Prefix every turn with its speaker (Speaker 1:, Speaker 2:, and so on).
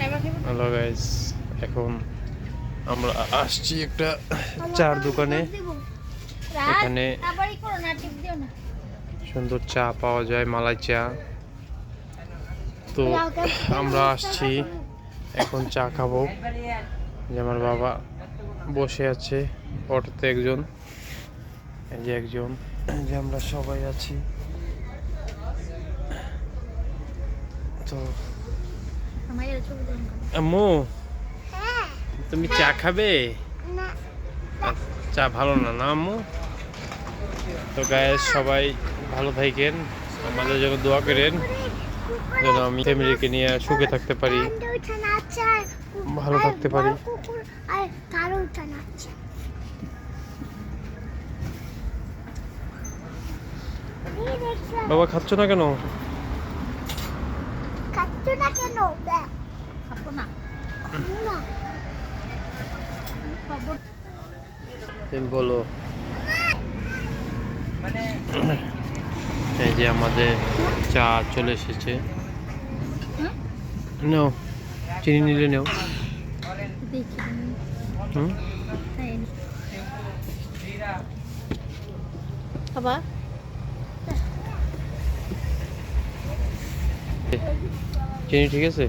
Speaker 1: Hello guys, এখন আমরা আসছি একটা চার দোকানে। এখানে সুন্দর চা পাওয়া যায়, মালাই চা। তো আমরা আসছি এখন চা খাবো। যে আমার বাবা বসে আছে, অটোতে একজন, এই যে একজন, যে আমরা সবাই আছি। তো আম্মু, তুমি চা খাবে? চা ভালো না না আম্মু? তো গায়ে সবাই ভালো থাকেন, আমাদের জন্য দোয়া করেন যেন আমি ফ্যামিলিকে নিয়ে সুখে থাকতে পারি, ভালো থাকতে পারি। বাবা খাচ্ছ না কেন? তুমি বলো। এই যে আমাদের চা চলে এসেছে। নাও, চিনি নিলে নাও।
Speaker 2: বাবা
Speaker 1: চিনি ঠিক আছে?